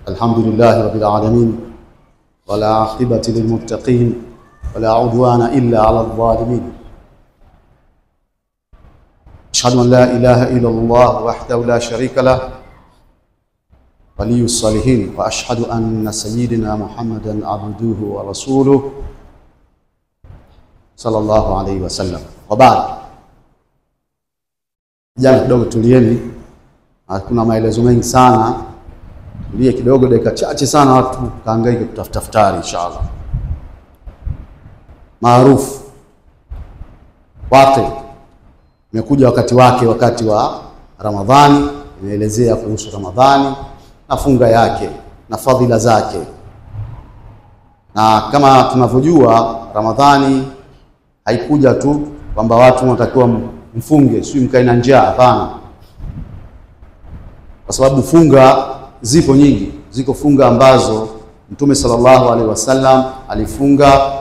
الحمد لله رب العالمين ولا عاقبة للمتقين ولا عدوان إلا على الظالمين. أشهد أن لا إله إلا الله وحده لا شريك له ولي الصالحين، وأشهد أن سيدنا محمدا عبده ورسوله صلى الله عليه وسلم. وبعد، jana kidogo tulieni, kuna maelezo mengi sana, tulie kidogo dakika chache sana, watu kaangaike kutafuta futari inshallah. Maarufu wake imekuja wakati wake, wakati wa Ramadhani, inaelezea kuhusu Ramadhani na funga yake na fadhila zake. Na kama tunavyojua, Ramadhani haikuja tu kwamba watu wanatakiwa mfunge si mkae na njaa, hapana. Kwa sababu funga zipo nyingi, ziko funga ambazo Mtume sallallahu alaihi wasallam alifunga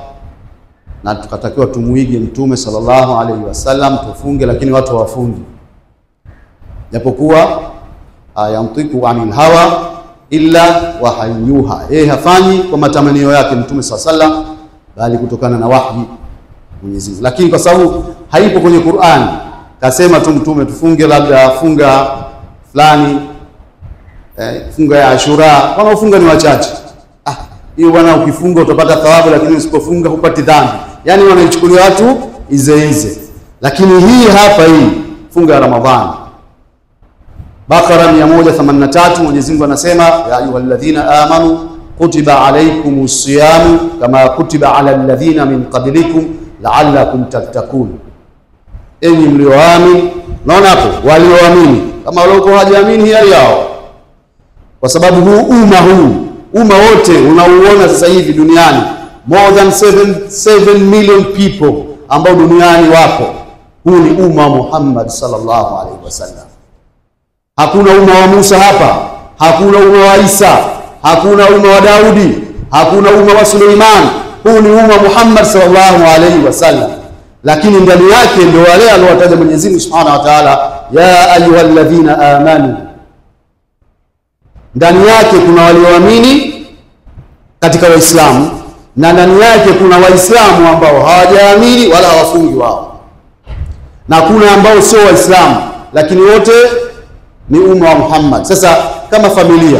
na tukatakiwa tumuige Mtume sallallahu alaihi wasallam tufunge, lakini watu hawafungi. Japokuwa yantiku anil hawa illa wahayyuha, hafanyi kwa matamanio yake Mtume sallallahu alaihi wasallam, bali kutokana na wahi Mwenyezi Mungu. Lakini kwa sababu haipo kwenye Qur'an, kasema tu Mtume tufunge labda funga fulani, funga ya Ashura. Wanaofunga ni wachache. Hiyo bwana, ukifunga utapata thawabu, lakini usipofunga hupati dhambi. Yani wanaichukulia watu ize. Lakini hii hapa, hii funga ya Ramadhani, Bakara 183, Mwenyezi Mungu anasema ya ayyuhalladhina amanu kutiba alaykumus siyamu kama kutiba alal ladhina min qablikum la'allakum tattaqun. Enyi mlioamini, naona hapo walioamini, kama waliokuwa hawajaamini hiari yao. Kwa sababu umma wote unauona sasa hivi duniani, more than 7 million people ambao duniani wapo, huu ni umma wa Muhammad sallallahu alaihi wasallam. Hakuna umma wa Musa hapa, hakuna umma wa Isa, hakuna umma wa Daudi, hakuna umma wa Suleiman. Huu ni umma Muhammad sallallahu alaihi wasallam. Lakini ndani yake ndio wale aliowataja Mwenyezi Mungu Subhanahu wa Ta'ala, ya ayyuhalladhina amanu. Ndani yake kuna walioamini katika Waislamu, na ndani yake kuna Waislamu ambao hawajaamini wala hawafungi wao, na kuna ambao sio Waislamu lakini wote ni umma wa Muhammad. Sasa kama familia,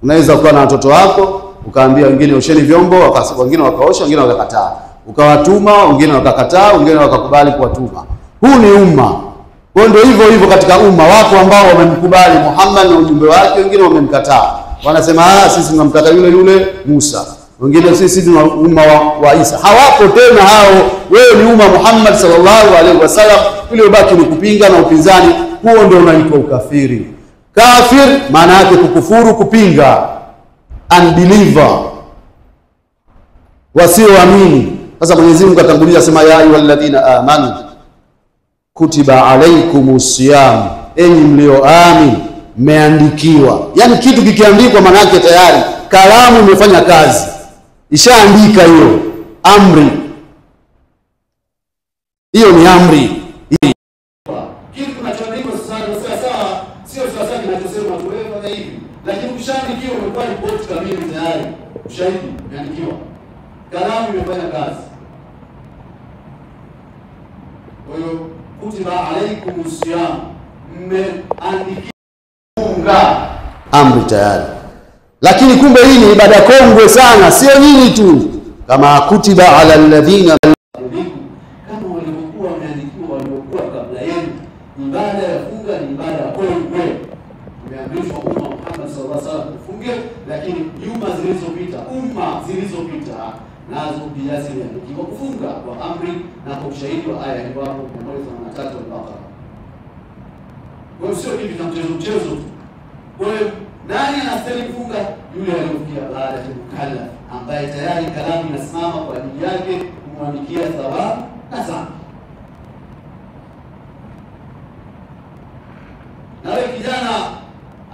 unaweza kuwa na watoto wako ukaambia wengine osheni vyombo, wengine wakaosha, wengine wakakataa, ukawatuma, wengine wakakataa, wengine wakakubali kuwatuma. Huu ni umma. Kwa ndio hivyo katika umma wako ambao wamemkubali Muhammad na ujumbe wake, wengine wamemkataa. Wanasema sisi tunamtaka yule Musa, wengine sisi ni umma wa Isa. Hawapo tena hao. Wewe ni umma Muhammad sallallahu alaihi wasallam, ile ubaki ni kupinga na upinzani. Huo ndio unaitwa ukafiri. Kafir maana yake kukufuru, kupinga, unbeliever, wasioamini. Sasa Mwenyezi Mungu atangulia sema ya ayyuhalladhina amanu kutiba alaykumus siyam, enyi mlioamini mmeandikiwa. Yani kitu kikiandikwa maana yake tayari kalamu imefanya kazi, ishaandika hiyo amri. Hiyo ni amri. Kitu kinachoandikwa sio sasa kinachosema tu wewe fanya hivi, lakini ukishaandikiwa umekuwa ripoti kamili tayari, ushahidi umeandikiwa, kalamu imefanya kazi. Kwa hiyo kutiba alaykumus siyam, mmeandikiwa funga, amri tayari. Lakini kumbe hii ni ibada kongwe sana, sio nyinyi tu. Kama kutiba ala alladhina, kama walivyokuwa wameandikiwa waliokuwa kabla yenu. Ibada ya funga ni ibada kongwe. Tumeamrishwa umma Muhammad sallallahu alaihi wasallam kufunge, lakini umma zilizopita nazo pia ziliandikiwa kufunga kwa amri na kwa ushahidi wa aya hiyo hapo 183 al-Baqara. Kwa hiyo sio kitu cha mchezo tu. Kwa hiyo nani anastahili kufunga? Yule aliyofikia baada ya mukallaf, ambaye tayari kalamu inasimama kwa ajili yake kumwandikia thawabu na dhambi. Na wewe kijana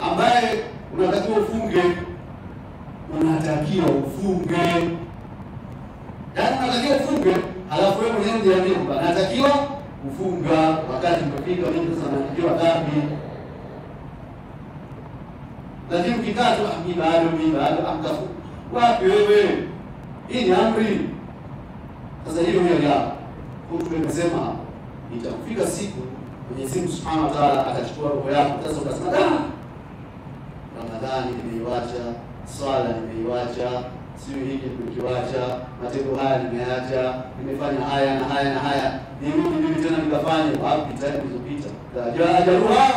ambaye unatakiwa ufunge, unatakiwa ufunge. Yaani unatakiwa ufunge, halafu wewe mwenyewe ndiye kwamba natakiwa kufunga, wakati umefika mimi sasa naandikiwa dhambi. Lakini ukikaa tu mimi bado amtafu. Wapi wewe? Hii ni amri. Sasa hiyo ndio hapo. Kwa tumesema itafika siku Mwenyezi Mungu Subhanahu wa Ta'ala atachukua roho yako. Sasa utasema Ramadhani nimeiacha, swala nimeiacha, sio hiki nimekiacha, matendo haya nimeacha, nimefanya haya na haya na haya. Nirudi tena nikafanye wapi tayari kuzopita. Ajaruha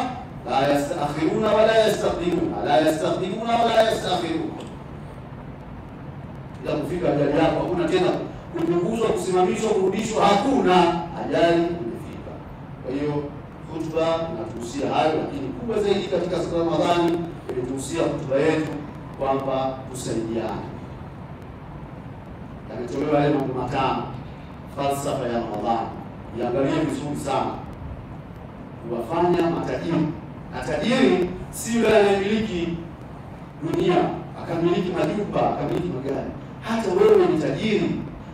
la yastakhiruna wala yastaqdimuna, la yastaqdimuna wala yastakhiruna. Ila kufika ajali yako hakuna tena kupunguzwa, kusimamishwa, kurudishwa, hakuna. Ajali imefika. Kwa hiyo hutuba inatuhusia hayo, lakini kubwa zaidi katika siku ya Ramadhani inatuhusia hutuba yetu kwamba tusaidiane. Yametolewa yale mambo matano, falsafa ya Ramadhani. Iangalie vizuri sana. Kuwafanya matajiri. Matajiri si yule anayemiliki dunia, akamiliki majumba, akamiliki magari. Hata wewe ni tajiri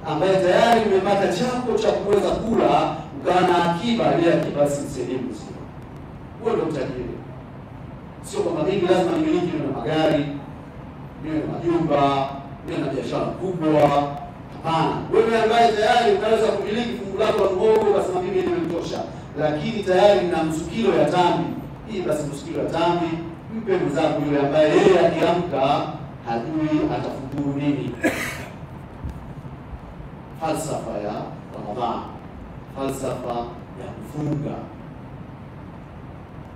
ambaye tayari umepata chako cha kuweza kula, ukawa na akiba, ile akiba si sehemu zima. Wewe ndio tajiri. Sio kwamba mimi lazima nimiliki na magari, niwe na majumba, niwe na biashara kubwa. Hapana. Wewe ambaye tayari unaweza kumiliki fungu lako la mhogo, basi mimi nimetosha. Lakini tayari nina nusu kilo ya tambi. Hii basi nusu kilo ya tambi mpe mzako yule ambaye yeye akiamka hajui atafuturu nini. Falsafa ya Ramadhani, falsafa ya kufunga.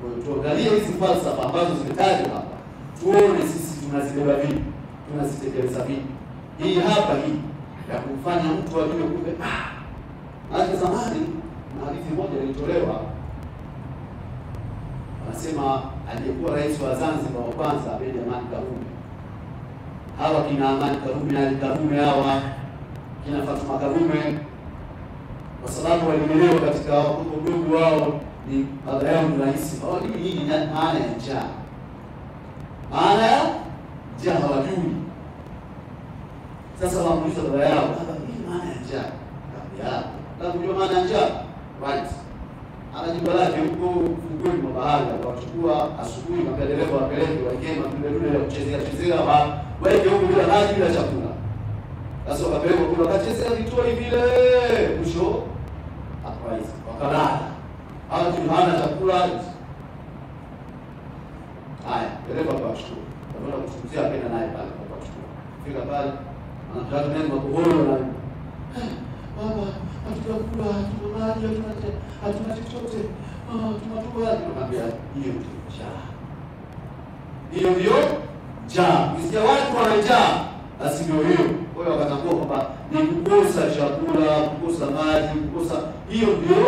Kwa hiyo tuangalie hizi falsafa ambazo zimetajwa hapa, tuone sisi tunazibeba vipi, tunazitekeleza vipi. Hii hapa hii ya kumfanya mtu ajue kumbe hata zamani na hadithi moja ilitolewa, anasema aliyekuwa rais wa Zanzibar wa kwanza Abeid Amani Karume. Hawa kina Amani Karume na Ali Karume, hawa kina Fatuma Karume, kwa sababu walimelewa katika udogo wao, ni baba yao ni rais. Hawajui nini maana ya njaa. Maana ya njaa hawajui. Sasa wamuuliza baba yao, baba nini maana ya njaa? Na kujua maana ya njaa, right. Anajibu lake huko fungoni mwa bahari, akachukua asubuhi na dereva wapeleke wakema kule ya kuchezea waweke huko bila maji bila chakula. Sasa wakapeleka kule wakachezea vitoi vile, mwisho akawaiza wakalala. Hao hana chakula. Haya, dereva akachukua. Anaona kuchukuzia penda naye pale akachukua. Fika pale anataka neno makohoro na baba hatukula, hatuna maji, hatuna chochote. Tunatoka tunamwambia hiyo ndio njaa. Hiyo ndio njaa. Ukisikia watu wana njaa, basi ndio hiyo. Kwa hiyo wakatambua kwamba ni kukosa chakula, kukosa maji, kukosa, hiyo ndio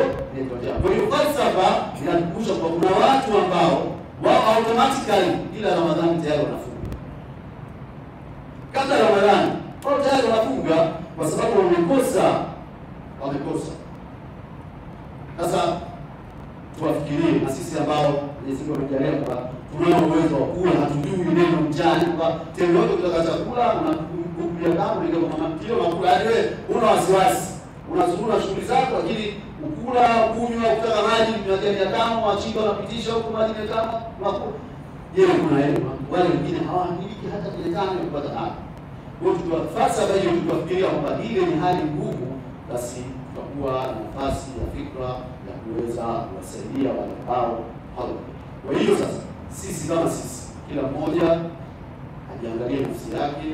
njaa. Kwa hiyo falsafa inakumbusha kwamba kuna watu ambao wao automatically ila Ramadhani tayari wanafunga. Kabla ya Ramadhani wao tayari wanafunga kwa sababu wamekosa. Sasa tuwafikirie na sisi ambao Mwenyezi Mungu amejalia kwamba tunao uwezo wa kula, hatujui neno njaa, kwamba tendo lote kutaka chakula unakumbia kama ile kama kilo makula, hadi wewe una wasiwasi, unazunguna shughuli zako, lakini ukula, kunywa, kutaka maji, majani ya kama wachimba unapitisha huko maji ya kama unakula. Yeye kuna yeye wale wengine hawamiliki hata kile tano kupata haki. Kwa hiyo falsafa hiyo tunafikiria kwamba ile ni hali ngumu, basi tutakuwa na nafasi ya fikra ya kuweza kuwasaidia wale ambao hao. Kwa hiyo sasa sisi kama sisi, kila mmoja ajiangalie nafsi yake,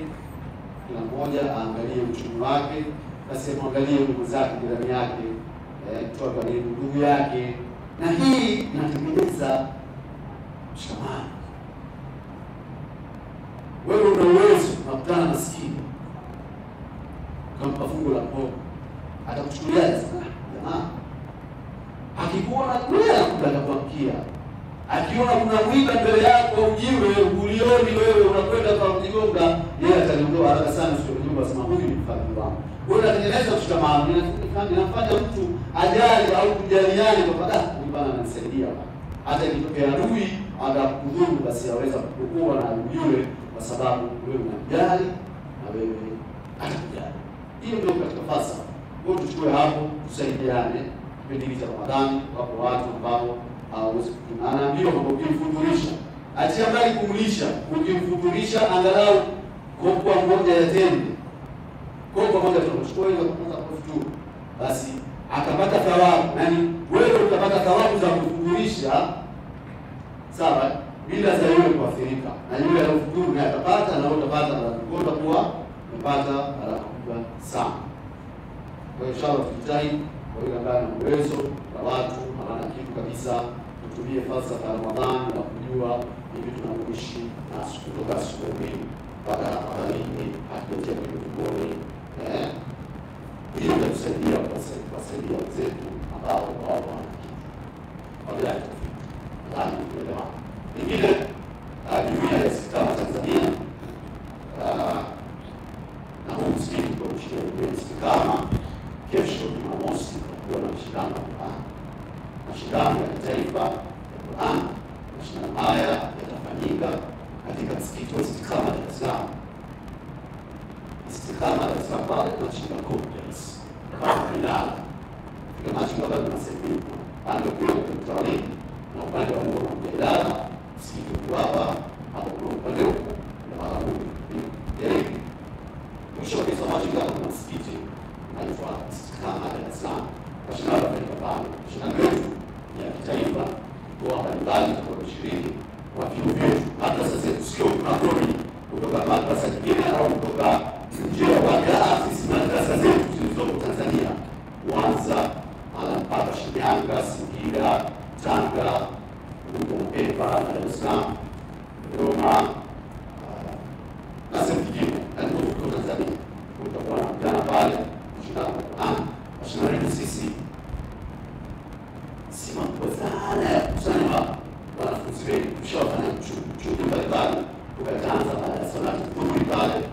kila mmoja aangalie uchumi wake, basi muangalie ndugu zake, jirani yake, tuangalie ndugu yake, na hii inatengeneza mshikamano. Wewe una uwezo unakutana maskini, kama fungu la mboga, atakuchukulia sana jamaa. Akikuona kule atakuamkia. Akiona kuna mwiba mbele yako ujiwe ulioni wewe unakwenda kwa kujigonga, yeye ataliondoa haraka sana sio nyumba, sema huyu ni mfadhili wangu. Wewe unatengeneza mshikamano, inafanya mtu ajali au kujaliane kwa sababu huyu bwana ananisaidia. Hata ikitokea adui akakudhuru, basi aweza kukuokoa na yule kwa sababu wewe unajali na wewe atakujali. Hiyo ndio katika falsafa. Kwa hiyo tuchukue hapo, tusaidiane. Kipindi cha Ramadhani wapo watu ambao hawawezi kutumana, ndio mambo kufundisha achia mbali kumlisha, ukimfuturisha angalau kopo moja ya tende, kopo moja tunachukua hizo kwanza kufuturu, basi akapata thawabu. Yaani wewe utapata thawabu za kufuturisha, sawa, bila za yule kuathirika, na yule aliyofuturu naye atapata, na utapata baraka kuwa umepata baraka kubwa sana. Kwa hiyo inshallah tujitahidi kwa yule ambaye ana uwezo na watu hawana kitu kabisa, tutumie falsafa ya Ramadhani na kujua hivi tunaishi na kutoka asubuhi mpaka magharibi hatujaje kwenye tumboni. Hiyo itasaidia kuwasaidia wenzetu ambao wao wana kitu. Kabla ya kufika. Nadhani tumeelewa. Ingine jumuiya ya Islamu Tanzania na huu msikiti kwa kushiriki Istiqama kesho Jumamosi tutakuwa na mashindano ya kitaifa ya Qur'an. Mashindano haya yatafanyika katika msikiti wa Istiqama Dar es Salaam. Istiqama Dar es Salaam pale tunashinda complex kama Ilala. Kama tunashinda bado tunasema pande kule tutawali na upande wa Ilala msikiti hapa hapo kwa upande huko na Malawi. Mwisho wa mashindano ya msikiti naitwa Istiqama Dar es Salaam. Mashindano ya pale mashindano ya kitaifa kwa mbalimbali kwa kushiriki kwa vyuo vyetu. Hata sasa sio tunarudi kutoka madrasa nyingine au kutoka nje ya taasisi madrasa zetu zilizopo Tanzania, Mwanza, mpaka Shinyanga, Singida, Tanga, Mpemba, Dar es Salaam, Dodoma na sehemu nyingine kutoka Tanzania. Kutakuwa na vijana pale mashindano mashindano sisi si mambo sana ya kusema wanafunzi wetu tushafanya shughuli mbalimbali, tukaanza baada ya salati dhuhuri pale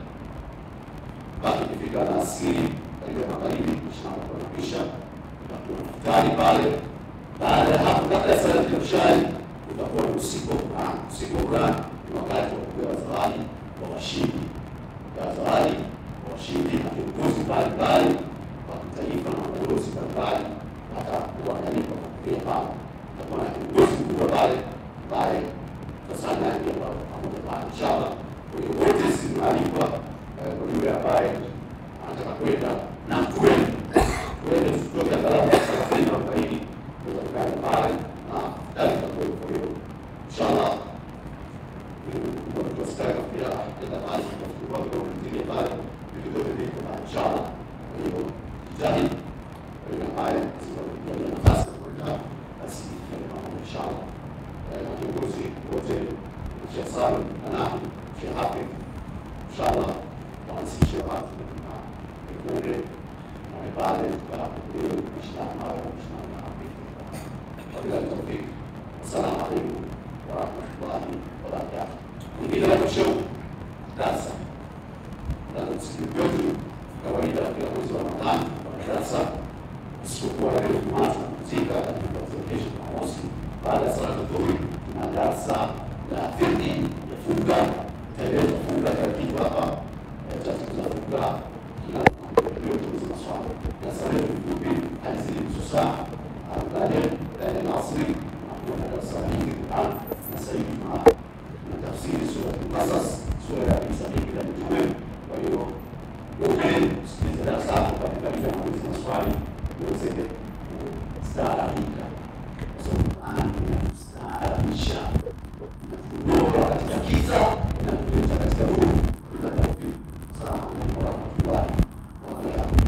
mpaka ikifika alasiri katika magharibi kisha tutakuwa na futari pale. Baada ya hapo, kabla ya salati ya ishai tutakuwa na usiku wa Qur'an, ni wakati wa kupewa zawadi wa washindi, na viongozi mbalimbali wa kitaifa na mabalozi mbalimbali hata kuangaliwa kwa pale. Tutakuwa na kiongozi mkubwa pale ambaye tutasanya yake pamoja pale inshallah. Kwa hiyo wote tunaalikwa kwa yule ambaye anataka kwenda na kwenda kutoka Dar es Salaam kwa hili tutakaye pale na dalika kwa hiyo inshallah kwa tutastaka pia kwenda pale kwa kuingia pale vile vile kwa inshallah. Kwa hiyo jitahidi kwa ambaye sio nafasi kwa basi inshallah na viongozi wote Sheikh Salim na Sheikh Hafidh inshallah waanzishe watu na kule na pale kwa hiyo inshallah wabillahi tawfiq. Assalamu alaykum wa rahmatullahi wa barakatuh. Bila kushauri darasa na msikiti wetu kawaida kila mwezi wa Ramadhani kwa darasa isipokuwa leo Jumatatu mzika katika kesho Jumamosi baada ya salatu dhuhuri na darasa la fiqh ya funga tarehe funga taratibu hapa taratibu za funga kila yote za swala na salatu dhuhuri hadi saa baada ya asri na darasa hili na sahihi na tafsiri sura al-Qasas sura ya Isa ibn Maryam. Kwa hiyo yote sikiliza darasa kwa katika maswali yote staarabika staarabisha ndio katika kiza na kuleta katika roho tutakapofi. Salamu alaykum wa rahmatullahi wa barakatuh.